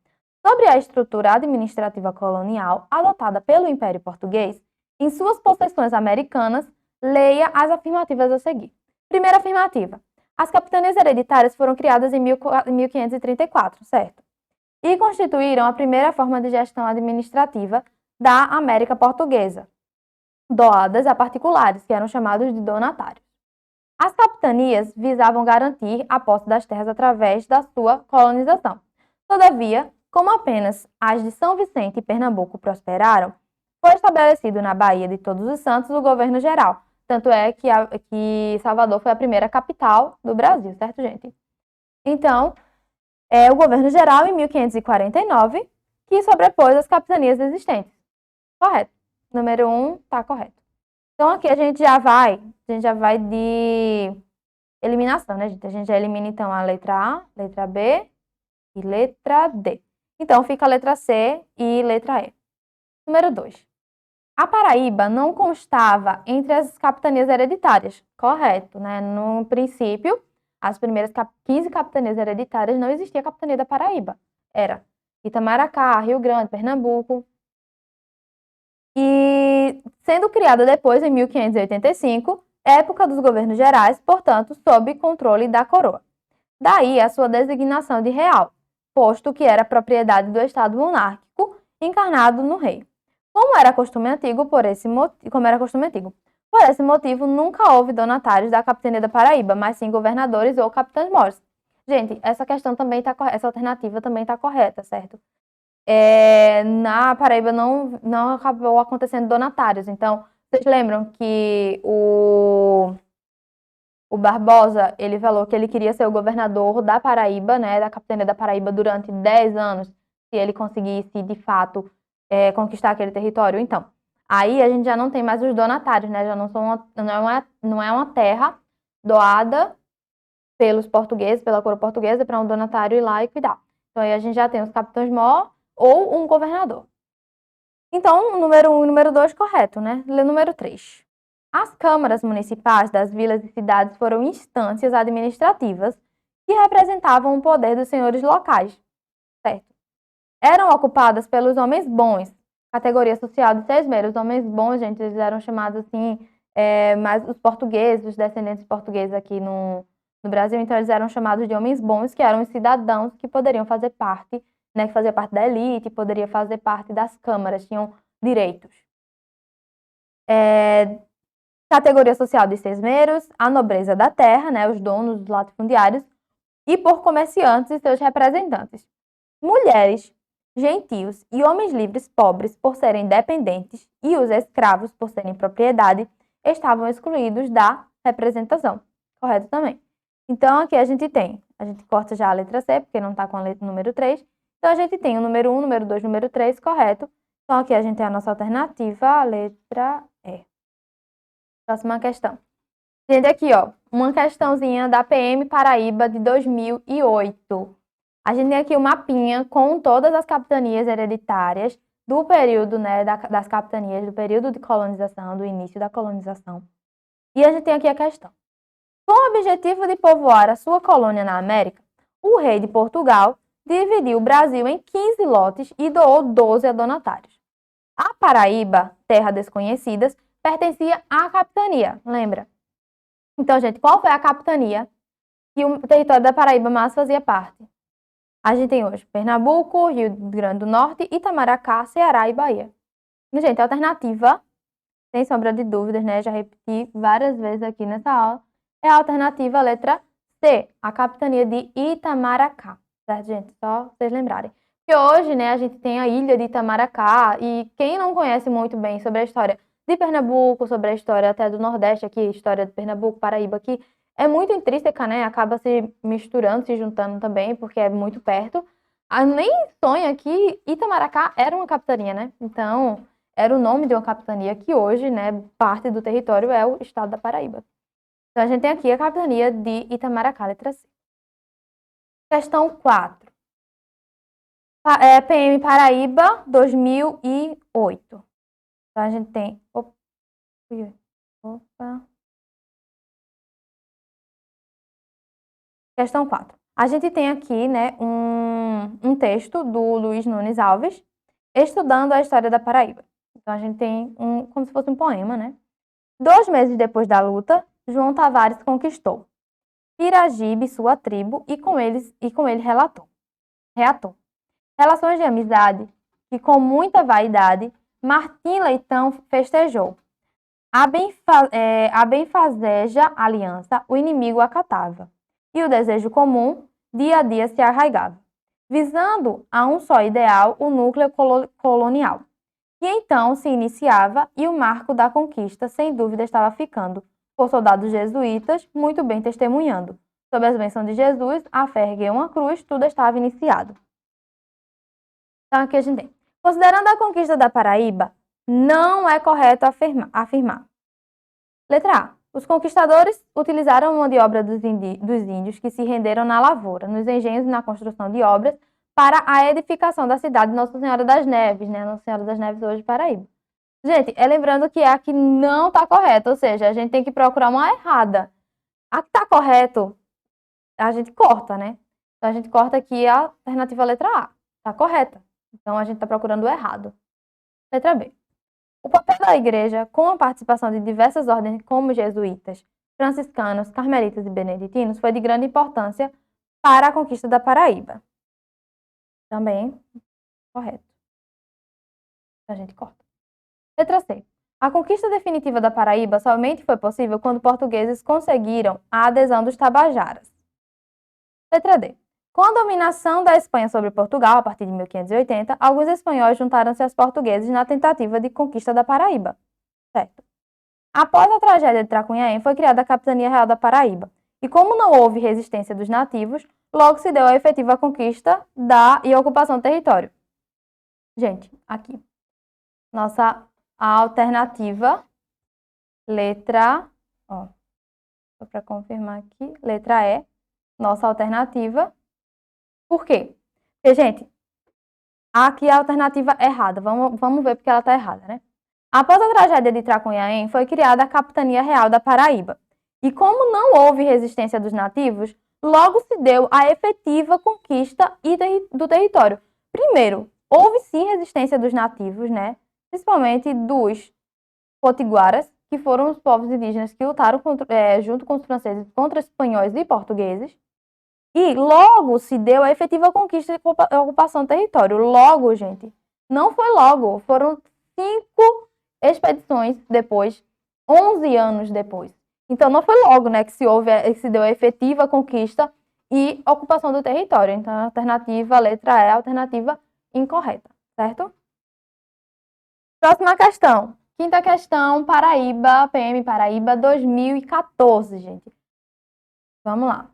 Sobre a estrutura administrativa colonial adotada pelo Império Português, em suas possessões americanas, leia as afirmativas a seguir. Primeira afirmativa. As capitanias hereditárias foram criadas em 1534, certo? E constituíram a primeira forma de gestão administrativa da América Portuguesa, doadas a particulares, que eram chamados de donatários. As capitanias visavam garantir a posse das terras através da sua colonização. Todavia, como apenas as de São Vicente e Pernambuco prosperaram, foi estabelecido na Baía de Todos os Santos o governo geral. Tanto é que Salvador foi a primeira capital do Brasil, certo, gente? Então, o governo geral, em 1549, que sobrepôs as capitanias existentes. Correto. Número 1 está correto. Então, aqui a gente já vai de eliminação, né, gente? A gente já elimina, então, a letra A, letra B e letra D. Então, fica a letra C e letra E. Número 2. A Paraíba não constava entre as capitanias hereditárias. Correto, né? No princípio, as primeiras 15 capitanias hereditárias não existia a capitania da Paraíba. Era Itamaracá, Rio Grande, Pernambuco. E sendo criada depois, em 1585, época dos governos gerais, portanto, sob controle da coroa. Daí a sua designação de real, posto que era propriedade do Estado monárquico, encarnado no rei. Como era costume antigo, por esse motivo, nunca houve donatários da capitania da Paraíba, mas sim governadores ou capitães-mores. Gente, essa questão também tá correta, essa alternativa também está correta, certo? Na Paraíba não acabou acontecendo donatários. Então, vocês lembram que o Barbosa, ele falou que ele queria ser o governador da Paraíba, né, da capitania da Paraíba durante 10 anos, se ele conseguisse, de fato, conquistar aquele território. Então, aí a gente já não tem mais os donatários, né, já não é uma terra doada pelos portugueses, pela coroa portuguesa, para um donatário ir lá e cuidar. Então, aí a gente já tem os capitães-mor ou um governador. Então, o número 1 e o número 2, correto, né? Número 3. As câmaras municipais das vilas e cidades foram instâncias administrativas que representavam o poder dos senhores locais, certo? Eram ocupadas pelos homens bons, categoria social de 6 meses. Os homens bons, gente, eles eram chamados assim, mas os portugueses, os descendentes portugueses aqui no Brasil, então eles eram chamados de homens bons, que eram os cidadãos que poderiam fazer parte, né, que fazia parte da elite, poderia fazer parte das câmaras, tinham direitos. Categoria social de sesmeiros, a nobreza da terra, né, os donos dos latifundiários, e por comerciantes e seus representantes. Mulheres, gentios e homens livres pobres, por serem dependentes, e os escravos, por serem propriedade, estavam excluídos da representação. Correto também. Então, aqui a gente corta já a letra C, porque não está com a letra número 3. Então, a gente tem o número 1, número 2, número 3, correto. Então, aqui a gente tem a nossa alternativa, a letra E. Próxima questão. Gente, aqui, ó, uma questãozinha da PM Paraíba de 2008. A gente tem aqui o mapinha com todas as capitanias hereditárias do período, né, das capitanias, do período de colonização, do início da colonização. E a gente tem aqui a questão. Com o objetivo de povoar a sua colônia na América, o rei de Portugal dividiu o Brasil em 15 lotes e doou 12 a donatários. A Paraíba, terra desconhecidas, pertencia à capitania, lembra? Então, gente, qual foi a capitania que o território da Paraíba mais fazia parte? A gente tem hoje Pernambuco, Rio Grande do Norte, Itamaracá, Ceará e Bahia. E, gente, a alternativa, sem sombra de dúvidas, né? Já repeti várias vezes aqui nessa aula, é a alternativa letra C, a capitania de Itamaracá. Certo, gente? Só vocês lembrarem. Que hoje, né, a gente tem a ilha de Itamaracá, e quem não conhece muito bem sobre a história de Pernambuco, sobre a história até do Nordeste aqui, história de Pernambuco, Paraíba aqui, é muito intrínseca, né? Acaba se misturando, se juntando também, porque é muito perto. Nem sonha que Itamaracá era uma capitania, né? Então, era o nome de uma capitania que hoje, né, parte do território é o estado da Paraíba. Então, a gente tem aqui a capitania de Itamaracá, letra C. Questão 4. PM Paraíba, 2008. Então, a gente tem... Opa. Questão 4. A gente tem aqui, né, um texto do Luiz Nunes Alves, estudando a história da Paraíba. Então, a gente tem como se fosse um poema, né? 2 meses depois da luta, João Tavares conquistou Piragibe e sua tribo e com ele reatou. Relações de amizade que, com muita vaidade, Martim Leitão festejou. A benfazeja aliança o inimigo acatava, e o desejo comum dia a dia se arraigava, visando a um só ideal, o núcleo colonial. E então se iniciava, e o marco da conquista, sem dúvida, estava ficando, por soldados jesuítas, muito bem testemunhando. Sob as bênçãos de Jesus, a fé ergueu uma cruz, tudo estava iniciado. Então, aqui a gente tem. Considerando a conquista da Paraíba, não é correto afirmar. Letra A. Os conquistadores utilizaram a mão de obra dos índios que se renderam na lavoura, nos engenhos e na construção de obras para a edificação da cidade de Nossa Senhora das Neves, né? Nossa Senhora das Neves hoje, Paraíba. Gente, lembrando que a que não está correta, ou seja, a gente tem que procurar uma errada. A que está correto, a gente corta, né? Então, a gente corta aqui a alternativa letra A. Está correta. Então, a gente está procurando o errado. Letra B. O papel da igreja, com a participação de diversas ordens como jesuítas, franciscanos, carmelitas e beneditinos, foi de grande importância para a conquista da Paraíba. Também correto. A gente corta. Letra C. A conquista definitiva da Paraíba somente foi possível quando portugueses conseguiram a adesão dos tabajaras. Letra D. Com a dominação da Espanha sobre Portugal, a partir de 1580, alguns espanhóis juntaram-se aos portugueses na tentativa de conquista da Paraíba. Certo. Após a tragédia de Tracunhaém, foi criada a Capitania Real da Paraíba. E como não houve resistência dos nativos, logo se deu a efetiva conquista e ocupação do território. Gente, aqui. Nossa alternativa, letra, ó, só para confirmar aqui, letra E, nossa alternativa. Por quê? Porque, gente, aqui é a alternativa errada. Vamos ver porque ela está errada, né? Após a tragédia de Tracunhaém, foi criada a Capitania Real da Paraíba. E como não houve resistência dos nativos, logo se deu a efetiva conquista do território. Primeiro, houve sim resistência dos nativos, né? Principalmente dos potiguaras, que foram os povos indígenas que lutaram junto com os franceses contra os espanhóis e portugueses. E logo se deu a efetiva conquista e ocupação do território. Logo, gente, não foi logo, foram 5 expedições depois, 11 anos depois. Então não foi logo, né, que se deu a efetiva conquista e ocupação do território. Então a alternativa, a letra E, a alternativa incorreta, certo? Próxima questão. Quinta questão, Paraíba, PM Paraíba 2014, gente. Vamos lá.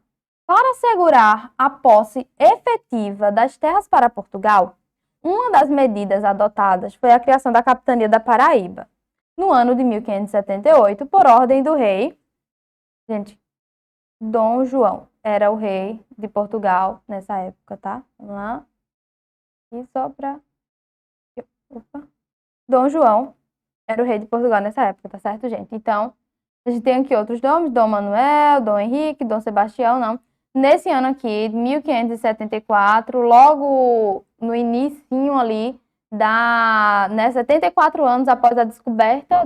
Para assegurar a posse efetiva das terras para Portugal, uma das medidas adotadas foi a criação da Capitania da Paraíba, no ano de 1578, por ordem do rei, gente, Dom João. Era o rei de Portugal nessa época, tá? Vamos lá. E só para... Opa. Dom João era o rei de Portugal nessa época, tá certo, gente? Então, a gente tem aqui outros nomes, Dom Manuel, Dom Henrique, Dom Sebastião, não. Nesse ano aqui, 1574, logo no inicinho ali, 74 anos após a descoberta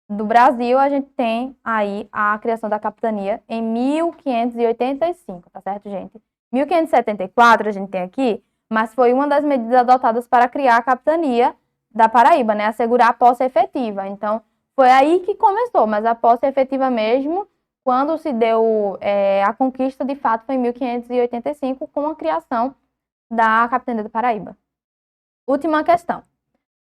do Brasil, a gente tem aí a criação da capitania em 1585, tá certo, gente? 1574 a gente tem aqui, mas foi uma das medidas adotadas para criar a capitania da Paraíba, né? Assegurar a posse efetiva. Então, foi aí que começou, mas a posse efetiva mesmo, quando se deu a conquista, de fato, foi em 1585, com a criação da Capitania do Paraíba. Última questão.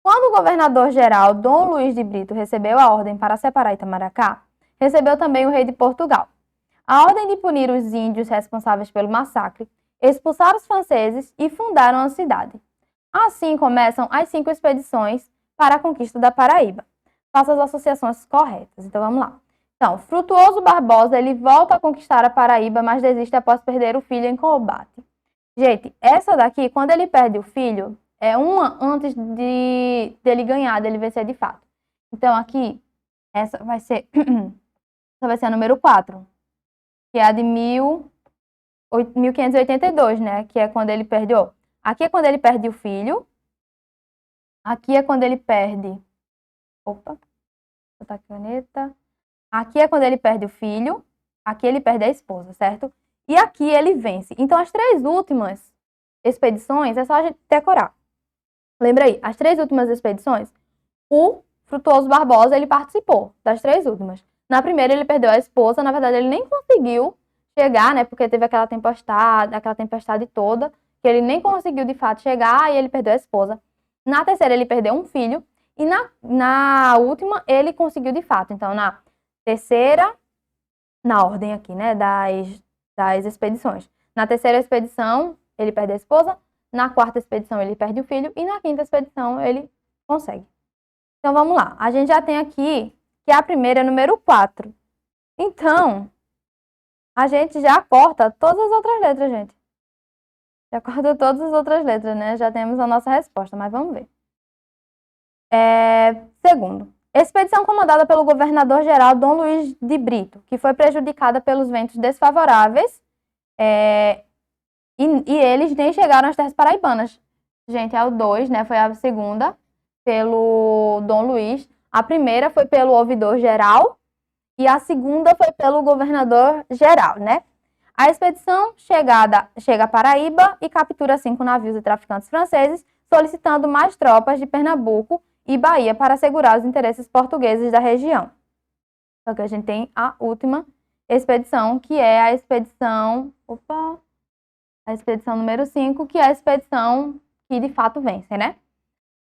Quando o governador-geral Dom Luís de Brito recebeu a ordem para separar Itamaracá, recebeu também o rei de Portugal. A ordem de punir os índios responsáveis pelo massacre, expulsar os franceses e fundaram a cidade. Assim começam as 5 expedições para a conquista da Paraíba. Faça as associações corretas. Então, vamos lá. Então, Frutuoso Barbosa, ele volta a conquistar a Paraíba, mas desiste após perder o filho em combate. Gente, essa daqui, quando ele perde o filho, é uma antes dele ganhar, dele vencer de fato. Então, aqui, essa vai ser a número 4, que é a de 1582, né? Que é quando ele perdeu. Aqui é quando ele perde o filho. Aqui é quando ele perde... Opa, vou botar a caneta. Aqui é quando ele perde o filho. Aqui ele perde a esposa, certo? E aqui ele vence. Então, as 3 últimas expedições, é só a gente decorar. Lembra aí, as 3 últimas expedições, o Frutuoso Barbosa, ele participou das 3 últimas. Na primeira, ele perdeu a esposa. Na verdade, ele nem conseguiu chegar, né? Porque teve aquela tempestade toda, que ele nem conseguiu, de fato, chegar, e ele perdeu a esposa. Na terceira, ele perdeu um filho. E na última, ele conseguiu, de fato. Então, na terceira, na ordem aqui, né, das expedições. Na terceira expedição, ele perde a esposa. Na quarta expedição, ele perde o filho. E na quinta expedição, ele consegue. Então, vamos lá. A gente já tem aqui que a primeira é número 4. Então, a gente já corta todas as outras letras, gente. Já corta todas as outras letras, né? Já temos a nossa resposta, mas vamos ver. Segundo, expedição comandada pelo governador-geral Dom Luís de Brito, que foi prejudicada pelos ventos desfavoráveis, e eles nem chegaram às terras paraibanas. Gente, é o 2, né? Foi a segunda, pelo Dom Luís. A primeira foi pelo ouvidor-geral e a segunda foi pelo governador-geral, né? A expedição chega a Paraíba e captura 5 navios e traficantes franceses, solicitando mais tropas de Pernambuco e Bahia para assegurar os interesses portugueses da região. Só que a gente tem a última expedição, que é a expedição número 5, que é a expedição que de fato vence, né?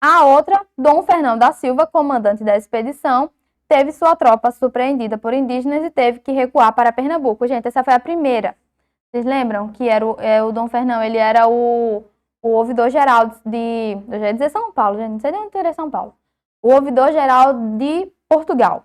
A outra, Dom Fernão da Silva, comandante da expedição, teve sua tropa surpreendida por indígenas e teve que recuar para Pernambuco. Gente, essa foi a primeira. Vocês lembram que era o Dom Fernão, ele era o ouvidor-geral de... Eu já ia dizer São Paulo, gente, não sei nem onde era São Paulo. O ouvidor-geral de Portugal.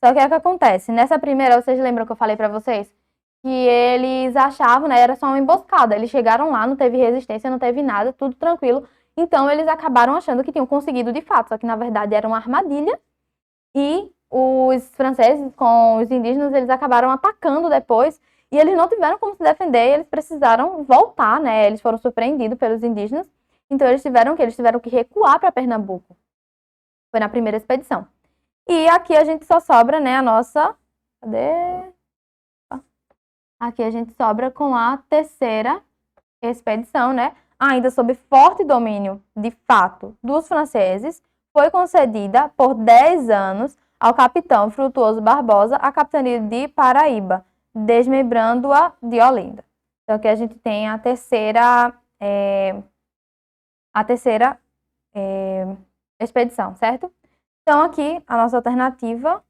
Só que o que acontece? Nessa primeira, vocês lembram que eu falei pra vocês? Que eles achavam, né, era só uma emboscada. Eles chegaram lá, não teve resistência, não teve nada, tudo tranquilo. Então, eles acabaram achando que tinham conseguido de fato, só que na verdade era uma armadilha. E os franceses com os indígenas, eles acabaram atacando depois. E eles não tiveram como se defender, e eles precisaram voltar, né? Eles foram surpreendidos pelos indígenas. Então, eles tiveram que recuar para Pernambuco. Foi na primeira expedição. E aqui a gente só sobra, né, a nossa... Cadê? Aqui a gente sobra com a terceira expedição, né? Ainda sob forte domínio, de fato, dos franceses, foi concedida por 10 anos ao capitão Frutuoso Barbosa a capitania de Paraíba, desmembrando-a de Olinda. Então aqui a gente tem a terceira expedição, certo? Então aqui a nossa alternativa,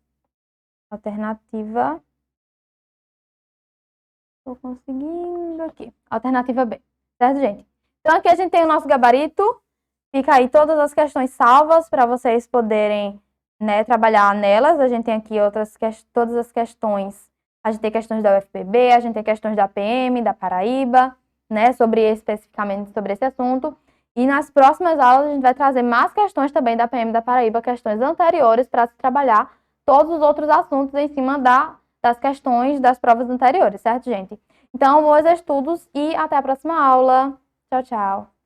tô conseguindo aqui, alternativa B, certo, gente? Então aqui a gente tem o nosso gabarito, fica aí todas as questões salvas para vocês poderem, né, trabalhar nelas. A gente tem aqui todas as questões, a gente tem questões da UFPB, a gente tem questões da PM, da Paraíba, né, especificamente sobre esse assunto. E nas próximas aulas a gente vai trazer mais questões também da PM da Paraíba, questões anteriores, para se trabalhar todos os outros assuntos em cima das questões das provas anteriores, certo, gente? Então, bons estudos e até a próxima aula. Tchau, tchau.